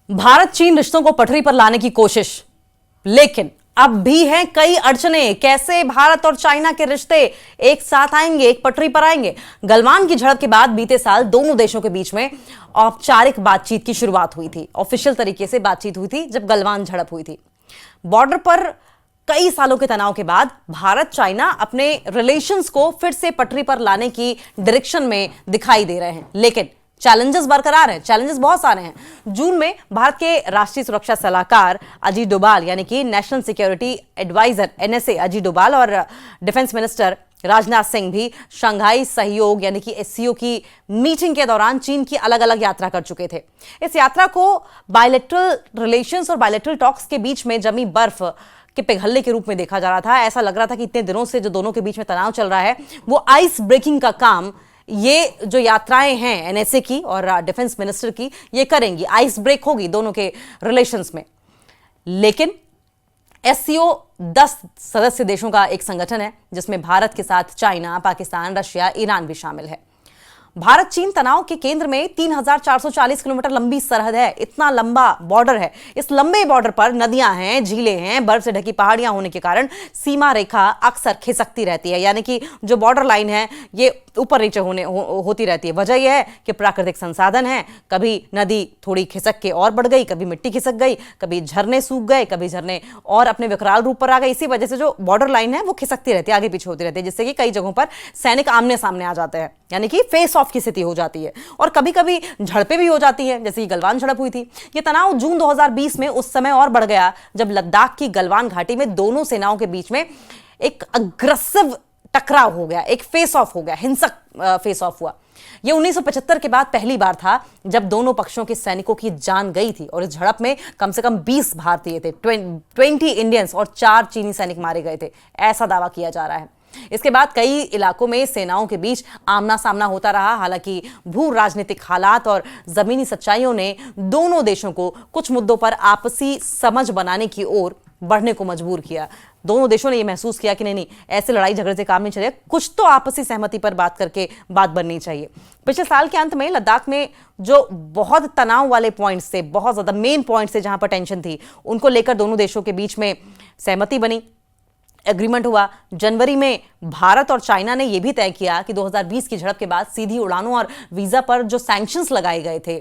भारत चीन रिश्तों को पटरी पर लाने की कोशिश, लेकिन अब भी हैं कई अड़चने। कैसे भारत और चाइना के रिश्ते एक साथ आएंगे, एक पटरी पर आएंगे? गलवान की झड़प के बाद बीते साल दोनों देशों के बीच में औपचारिक बातचीत की शुरुआत हुई थी। ऑफिशियल तरीके से बातचीत हुई थी जब गलवान झड़प हुई थी। बॉर्डर पर कई सालों के तनाव के बाद भारत चाइना अपने रिलेशंस को फिर से पटरी पर लाने की डायरेक्शन में दिखाई दे रहे हैं, लेकिन चैलेंजेस बरकरार हैं। चैलेंजेस बहुत सारे हैं। जून में भारत के राष्ट्रीय सुरक्षा सलाहकार अजीत डोभाल यानी कि national security adviser NSA Ajit Doval और डिफेंस मिनिस्टर राजनाथ सिंह भी शंघाई सहयोग यानी कि एससीओ की मीटिंग के दौरान चीन की अलग अलग यात्रा कर चुके थे। इस यात्रा को बायलैटरल रिलेशंस और बायलैटरल टॉक्स के बीच में जमी बर्फ के पिघलने के रूप में देखा जा रहा था। ऐसा लग रहा था कि इतने दिनों से जो दोनों के बीच में तनाव चल रहा है वो आइस ब्रेकिंग का काम ये जो यात्राएं हैं एनएसए की और डिफेंस मिनिस्टर की, ये करेंगी, आइस ब्रेक होगी दोनों के रिलेशंस में। लेकिन एससीओ 10 सदस्य देशों का एक संगठन है जिसमें भारत के साथ चाइना, पाकिस्तान, रशिया, ईरान भी शामिल है। भारत चीन तनाव के केंद्र में 3440 किलोमीटर लंबी सरहद है। इतना लंबा बॉर्डर है। इस लंबे बॉर्डर पर नदियां हैं, झीलें हैं, बर्फ से ढकी पहाड़ियां होने के कारण सीमा रेखा अक्सर खिसकती रहती है, यानी कि जो बॉर्डर लाइन है ये ऊपर नीचे होती रहती है। वजह यह है कि प्राकृतिक संसाधन है, कभी नदी थोड़ी खिसक के और बढ़ गई, कभी मिट्टी खिसक गई, कभी झरने सूख गए, कभी झरने और अपने विकराल रूप पर आ गए। इसी वजह से जो बॉर्डर लाइन है वो खिसकती रहती है, आगे पीछे होती रहती है, जिससे कि कई जगहों पर सैनिक आमने सामने आ जाते हैं, यानी कि फेस ऑफ की स्थिति हो जाती है। और कभी कभी झड़पें भी हो जाती है, जैसे कि गलवान झड़प हुई थी। ये तनाव जून 2020 में उस समय और बढ़ गया जब लद्दाख की गलवान घाटी में दोनों सेनाओं के बीच में एक अग्रेसिव टकराव हो गया, एक फेस ऑफ हो गया, हिंसक फेस ऑफ हुआ। ये 1975 के बाद पहली बार था जब दोनों पक्षों के सैनिकों की जान गई थी और इस झड़प में कम से कम 20 भारतीय थे, 20 इंडियंस और 4 चीनी सैनिक मारे गए थे, ऐसा दावा किया जा रहा है। इसके बाद कई इलाकों में सेनाओं के बीच आमना सामना होता रहा। हालांकि भू राजनीतिक हालात और जमीनी सच्चाइयों ने दोनों देशों को कुछ मुद्दों पर आपसी समझ बनाने की ओर बढ़ने को मजबूर किया। दोनों देशों ने यह महसूस किया कि नहीं, ऐसे लड़ाई झगड़े से काम नहीं चलेगा, कुछ तो आपसी सहमति पर बात करके बात बननी चाहिए। पिछले साल के अंत में लद्दाख में जो बहुत तनाव वाले पॉइंट्स थे, बहुत ज्यादा मेन पॉइंट्स थे जहां पर टेंशन थी, उनको लेकर दोनों देशों के बीच में सहमति बनी, एग्रीमेंट हुआ। जनवरी में भारत और चाइना ने यह भी तय किया कि 2020 की झड़प के बाद सीधी उड़ानों और वीजा पर जो सैंक्शंस लगाए गए थे,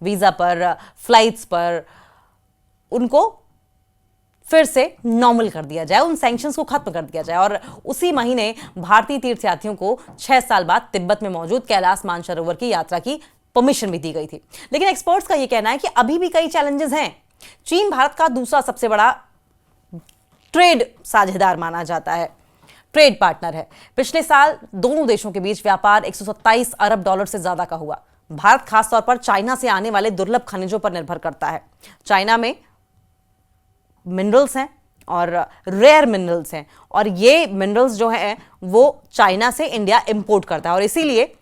वीजा पर, फ्लाइट्स पर, उनको फिर से नॉर्मल कर दिया जाए, उन सैंक्शंस को खत्म कर दिया जाए। और उसी महीने भारतीय तीर्थयात्रियों को 6 साल बाद तिब्बत में मौजूद कैलाश मानसरोवर की यात्रा की परमिशन भी दी गई थी। लेकिन एक्सपर्ट्स का यह कहना है कि अभी भी कई चैलेंजेस हैं। चीन भारत का दूसरा सबसे बड़ा ट्रेड साझेदार माना जाता है, ट्रेड पार्टनर है। पिछले साल दोनों देशों के बीच व्यापार 127 अरब डॉलर से ज्यादा का हुआ। भारत खासतौर पर चाइना से आने वाले दुर्लभ खनिजों पर निर्भर करता है। चाइना में मिनरल्स हैं और रेयर मिनरल्स हैं, और ये मिनरल्स जो हैं वो चाइना से इंडिया इंपोर्ट करता है। और इसीलिए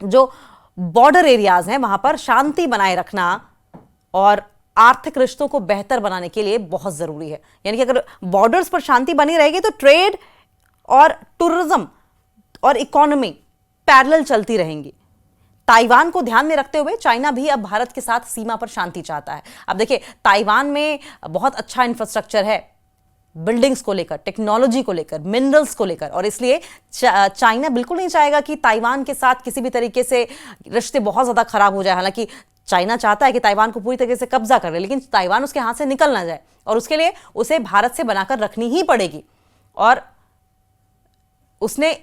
जो बॉर्डर एरियाज हैं वहां पर शांति बनाए रखना और आर्थिक रिश्तों को बेहतर बनाने के लिए बहुत जरूरी है। यानी कि अगर बॉर्डर्स पर शांति बनी रहेगी तो ट्रेड और टूरिज्म और इकोनॉमी पैरेलल चलती रहेंगी। ताइवान को ध्यान में रखते हुए चाइना भी अब भारत के साथ सीमा पर शांति चाहता है। अब देखिए, ताइवान में बहुत अच्छा इंफ्रास्ट्रक्चर है, बिल्डिंग्स को लेकर, टेक्नोलॉजी को लेकर, मिनरल्स को लेकर, और इसलिए चाइना बिल्कुल नहीं चाहेगा कि ताइवान के साथ किसी भी तरीके से रिश्ते बहुत ज्यादा खराब हो जाए। हालांकि चाइना चाहता है कि ताइवान को पूरी तरीके से कब्जा कर ले, लेकिन ताइवान उसके हाथ से निकल ना जाए, और उसके लिए उसे भारत से बनाकर रखनी ही पड़ेगी। और उसने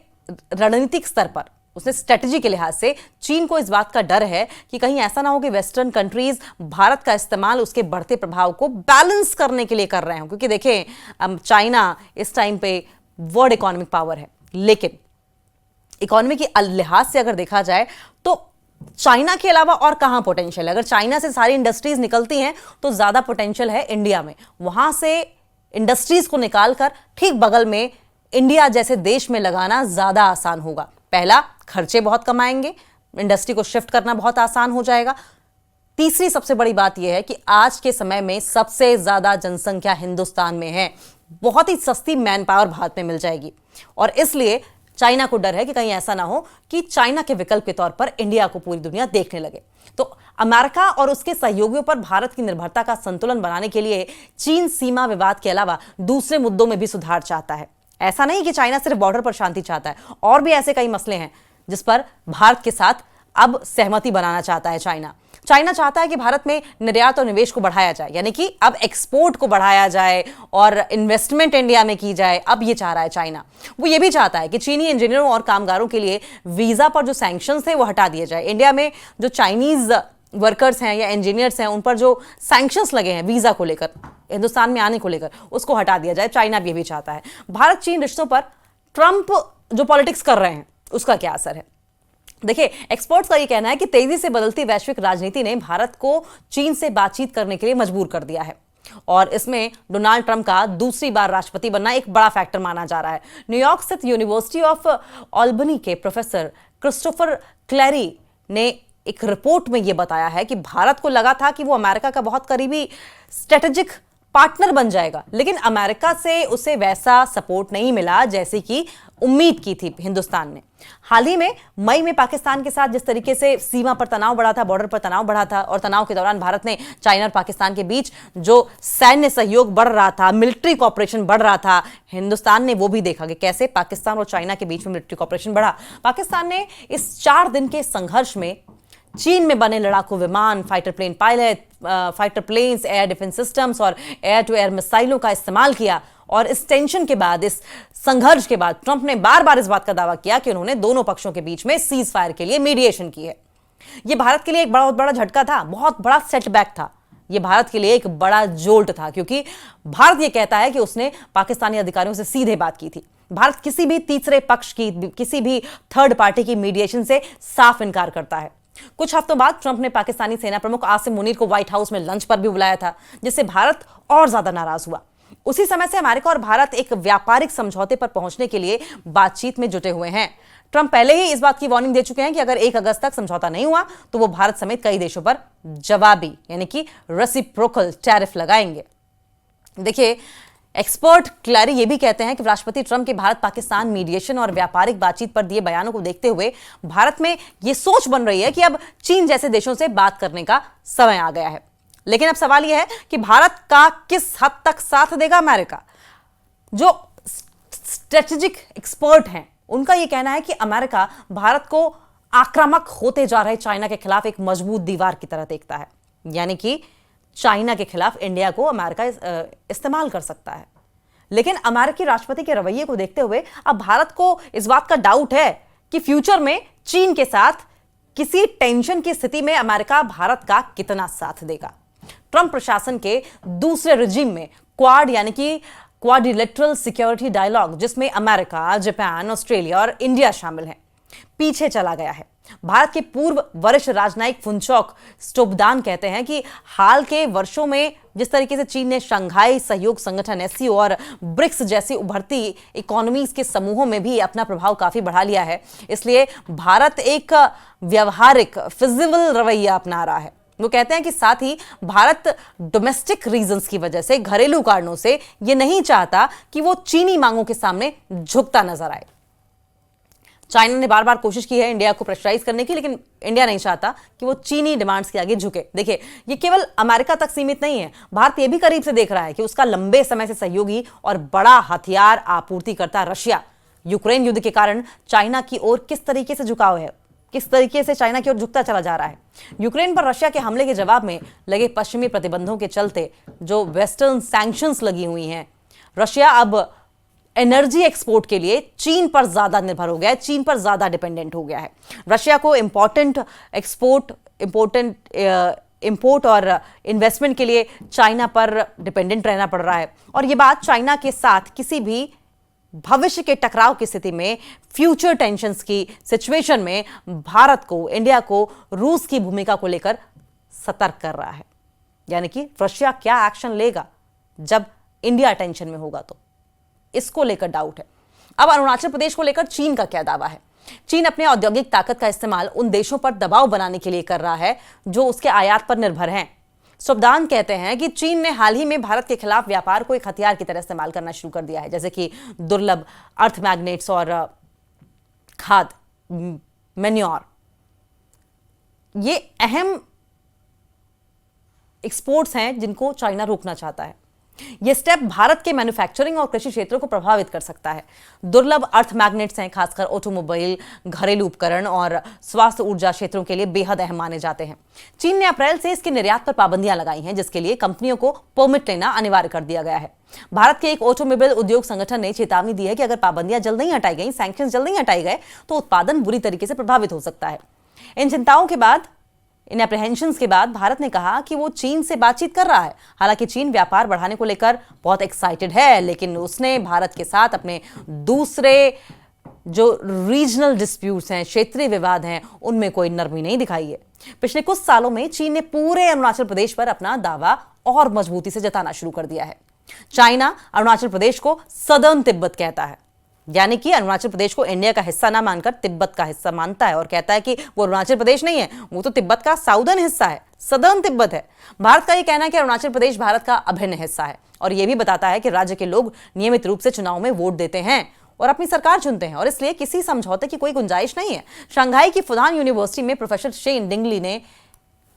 रणनीतिक स्तर पर, उसने स्ट्रेटजी के लिहाज से चीन को इस बात का डर है कि कहीं ऐसा ना हो कि वेस्टर्न कंट्रीज भारत का इस्तेमाल उसके बढ़ते प्रभाव को बैलेंस करने के लिए कर रहे हो। क्योंकि देखें, चाइना इस टाइम पे वर्ल्ड इकोनॉमिक पावर है, लेकिन इकोनॉमी के लिहाज से अगर देखा जाए तो चाइना के अलावा और कहां पोटेंशियल है? अगर चाइना से सारी इंडस्ट्रीज निकलती हैं तो ज्यादा पोटेंशियल है इंडिया में। वहां से इंडस्ट्रीज को निकालकर ठीक बगल में इंडिया जैसे देश में लगाना ज्यादा आसान होगा। पहला, खर्चे बहुत कम आएंगे, इंडस्ट्री को शिफ्ट करना बहुत आसान हो जाएगा। तीसरी सबसे बड़ी बात यह है कि आज के समय में सबसे ज्यादा जनसंख्या हिंदुस्तान में है, बहुत ही सस्ती मैन पावर भारत में मिल जाएगी। और इसलिए चाइना को डर है कि कहीं ऐसा ना हो कि चाइना के विकल्प के तौर पर इंडिया को पूरी दुनिया देखने लगे। तो अमेरिका और उसके सहयोगियों पर भारत की निर्भरता का संतुलन बनाने के लिए चीन सीमा विवाद के अलावा दूसरे मुद्दों में भी सुधार चाहता है। ऐसा नहीं कि चाइना सिर्फ बॉर्डर पर शांति चाहता है, और भी ऐसे कई मसले हैं जिस पर भारत के साथ अब सहमति बनाना चाहता है चाइना चाहता है कि भारत में निर्यात और निवेश को बढ़ाया जाए, यानी कि अब एक्सपोर्ट को बढ़ाया जाए और इन्वेस्टमेंट इंडिया में की जाए। अब ये चाह रहा है चाइना। वो ये भी चाहता है कि चीनी इंजीनियरों और कामगारों के लिए वीजा पर जो सैंक्शंस थे वो हटा दिए जाए। इंडिया में जो चाइनीज वर्कर्स हैं या इंजीनियर्स हैं, उन पर जो सैंक्शंस लगे हैं वीजा को लेकर, हिंदुस्तान में आने को लेकर, उसको हटा दिया जाए। चाइना भी ये भी चाहता है। भारत चीन रिश्तों पर ट्रंप जो पॉलिटिक्स कर रहे हैं उसका क्या असर है? देखिए, एक्सपर्ट्स का ये कहना है कि तेजी से बदलती वैश्विक राजनीति ने भारत को चीन से बातचीत करने के लिए मजबूर कर दिया है, और इसमें डोनाल्ड ट्रंप का दूसरी बार राष्ट्रपति बनना एक बड़ा फैक्टर माना जा रहा है। न्यूयॉर्क स्थित यूनिवर्सिटी ऑफ ऑल्बनी के प्रोफेसर क्रिस्टोफर क्लैरी ने एक रिपोर्ट में यह बताया है कि भारत को लगा था कि वो अमेरिका का बहुत करीबी स्ट्रेटेजिक पार्टनर बन जाएगा, लेकिन अमेरिका से उसे वैसा सपोर्ट नहीं मिला जैसी कि उम्मीद की थी हिंदुस्तान ने। हाल ही में मई में पाकिस्तान के साथ जिस तरीके से सीमा पर तनाव बढ़ा था, बॉर्डर पर तनाव बढ़ा था, और तनाव के दौरान भारत ने चाइना और पाकिस्तान के बीच जो सैन्य सहयोग बढ़ रहा था, मिलिट्री कॉपरेशन बढ़ रहा था, हिंदुस्तान ने वो भी देखा कि कैसे पाकिस्तान और चाइना के बीच में मिलिट्री कॉपरेशन बढ़ा। पाकिस्तान ने इस 4 दिन के संघर्ष में चीन में बने लड़ाकू विमान, fighter plane pilot, fighter planes, air defence systems और एयर टू एयर मिसाइलों का इस्तेमाल किया। और इस टेंशन के बाद, इस संघर्ष के बाद ट्रंप ने बार बार इस बात का दावा किया कि उन्होंने दोनों पक्षों के बीच में सीज फायर के लिए मीडिएशन की है। यह भारत के लिए एक बहुत बड़ा झटका था, बहुत बड़ा सेटबैक था। यह भारत के लिए एक बड़ा जोल्ट था, क्योंकि भारत यह कहता है कि उसने पाकिस्तानी अधिकारियों से सीधे बात की थी। भारत किसी भी तीसरे पक्ष की, किसी भी थर्ड पार्टी की मीडिएशन से साफ इनकार करता है। कुछ हफ्तों बाद ट्रंप ने पाकिस्तानी सेना प्रमुख आसिम मुनीर को व्हाइट हाउस में लंच पर भी बुलाया था, जिससे भारत और ज्यादा नाराज हुआ। उसी समय से अमेरिका और भारत एक व्यापारिक समझौते पर पहुंचने के लिए बातचीत में जुटे हुए हैं। ट्रंप पहले ही इस बात की वार्निंग दे चुके हैं कि अगर 1 अगस्त तक समझौता नहीं हुआ तो वो भारत समेत कई देशों पर जवाबी, यानी कि रेसिप्रोकल टैरिफ लगाएंगे। देखिए, एक्सपर्ट क्लैरी ये भी कहते हैं कि राष्ट्रपति ट्रंप के भारत पाकिस्तान मीडिएशन और व्यापारिक बातचीत पर दिए बयानों को देखते हुए भारत में यह सोच बन रही है कि अब चीन जैसे देशों से बात करने का समय आ गया है। लेकिन अब सवाल यह है कि भारत का किस हद तक साथ देगा अमेरिका? जो स्ट्रेटेजिक एक्सपर्ट हैं उनका यह कहना है कि अमेरिका भारत को आक्रामक होते जा रहे चाइना के खिलाफ एक मजबूत दीवार की तरह देखता है, यानी कि चाइना के खिलाफ इंडिया को अमेरिका इस्तेमाल कर सकता है। लेकिन अमेरिकी राष्ट्रपति के रवैये को देखते हुए अब भारत को इस बात का डाउट है कि फ्यूचर में चीन के साथ किसी टेंशन की स्थिति में अमेरिका भारत का कितना साथ देगा। ट्रंप प्रशासन के दूसरे रिजीम में क्वाड, यानी कि क्वाड्रिलेटरल सिक्योरिटी डायलॉग, जिसमें अमेरिका, जापान, ऑस्ट्रेलिया और इंडिया शामिल हैं, पीछे चला गया है। भारत के पूर्व वरिष्ठ राजनयिक फुनचौक स्टोबदान कहते हैं कि हाल के वर्षों में जिस तरीके से चीन ने शंघाई सहयोग संगठन एससीओ और ब्रिक्स जैसी उभरती इकोनॉमीज के समूहों में भी अपना प्रभाव काफी बढ़ा लिया है, इसलिए भारत एक व्यवहारिक फिजिबल रवैया अपना रहा है। वो कहते हैं कि साथ ही भारत डोमेस्टिक रीजंस की वजह से, घरेलू कारणों से, ये नहीं चाहता कि वो चीनी मांगों के सामने झुकता नजर आए। चाइना ने बार बार कोशिश की है इंडिया को प्रेशराइज करने की, लेकिन इंडिया नहीं चाहता कि वो चीनी डिमांड्स के आगे झुके। देखिए, ये केवल अमेरिका तक सीमित नहीं है। भारत ये भी करीब से देख रहा है कि उसका लंबे समय से सहयोगी और बड़ा हथियार आपूर्तिकर्ता रशिया यूक्रेन युद्ध के कारण चाइना की ओर किस तरीके से झुकाव है, किस तरीके से चाइना की ओर झुकता चला जा रहा है। यूक्रेन पर रशिया के हमले के जवाब में लगे पश्चिमी प्रतिबंधों के चलते जो वेस्टर्न सैंक्शंस लगी हुई हैं, रशिया अब एनर्जी एक्सपोर्ट के लिए चीन पर ज्यादा निर्भर हो गया है, चीन पर ज्यादा डिपेंडेंट हो गया है। रशिया को इंपोर्ट और इन्वेस्टमेंट के लिए चाइना पर डिपेंडेंट रहना पड़ रहा है। और यह बात चाइना के साथ किसी भी भविष्य के टकराव की स्थिति में, फ्यूचर टेंशंस की सिचुएशन में भारत को, इंडिया को रूस की भूमिका को लेकर सतर्क कर रहा है। यानी कि रशिया क्या एक्शन लेगा जब इंडिया टेंशन में होगा, तो इसको लेकर डाउट है। अब अरुणाचल प्रदेश को लेकर चीन का क्या दावा है? चीन अपने औद्योगिक ताकत का इस्तेमाल उन देशों पर दबाव बनाने के लिए कर रहा है जो उसके आयात पर निर्भर हैं। सुबदान कहते हैं कि चीन ने हाल ही में भारत के खिलाफ व्यापार को एक हथियार की तरह इस्तेमाल करना शुरू कर दिया है, जैसे कि दुर्लभ अर्थ मैग्नेट्स और खाद, मैन्योर। ये अहम एक्सपोर्ट्स हैं जिनको चाइना रोकना चाहता है। यह स्टेप भारत के मैन्युफैक्चरिंग और कृषि क्षेत्रों को प्रभावित कर सकता है। दुर्लभ अर्थ मैग्नेट्स हैं, खासकर ऑटोमोबाइल, घरेलू उपकरण और स्वास्थ्य ऊर्जा क्षेत्रों के लिए बेहद अहम माने जाते हैं। चीन ने अप्रैल से इसके निर्यात पर पाबंदियां लगाई हैं, जिसके लिए कंपनियों को परमिट लेना अनिवार्य कर दिया गया है। भारत के एक ऑटोमोबाइल उद्योग संगठन ने चेतावनी दी है कि अगर पाबंदियां जल्द नहीं हटाई गई, सैंक्शंस जल्द नहीं हटाए गए, तो उत्पादन बुरी तरीके से प्रभावित हो सकता है। इन चिंताओं के बाद, इन एप्रीहेंशंस के बाद भारत ने कहा कि वो चीन से बातचीत कर रहा है। हालांकि चीन व्यापार बढ़ाने को लेकर बहुत एक्साइटेड है, लेकिन उसने भारत के साथ अपने दूसरे जो रीजनल डिस्प्यूट्स हैं, क्षेत्रीय विवाद हैं, उनमें कोई नरमी नहीं दिखाई है। पिछले कुछ सालों में चीन ने पूरे अरुणाचल प्रदेश पर अपना दावा और मजबूती से जताना शुरू कर दिया है। चाइना अरुणाचल प्रदेश को सदर्न तिब्बत कहता है, यानी कि अरुणाचल प्रदेश को इंडिया का हिस्सा ना मानकर तिब्बत का हिस्सा मानता है और कहता है कि वो अरुणाचल प्रदेश नहीं है, वो तो तिब्बत का साउदर्न हिस्सा है, सदर्न तिब्बत है। भारत का ये कहना है कि अरुणाचल प्रदेश भारत का अभिन्न हिस्सा है और ये भी बताता है कि राज्य के लोग नियमित रूप से चुनाव में वोट देते हैं और अपनी सरकार चुनते हैं और इसलिए किसी समझौते की कोई गुंजाइश नहीं है। शंघाई की फुदान यूनिवर्सिटी में प्रोफेसर शेन डिंगली ने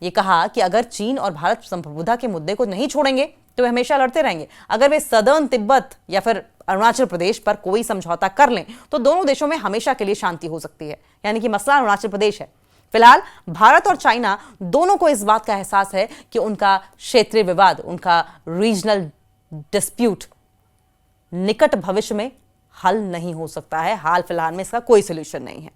यह कहा कि अगर चीन और भारत संप्रभुता के मुद्दे को नहीं छोड़ेंगे तो वे हमेशा लड़ते रहेंगे। अगर वे सदर्न तिब्बत या फिर अरुणाचल प्रदेश पर कोई समझौता कर लें तो दोनों देशों में हमेशा के लिए शांति हो सकती है, यानी कि मसला अरुणाचल प्रदेश है। फिलहाल भारत और चाइना दोनों को इस बात का एहसास है कि उनका क्षेत्रीय विवाद, उनका रीजनल डिस्प्यूट निकट भविष्य में हल नहीं हो सकता है। हाल फिलहाल में इसका कोई सोल्यूशन नहीं है।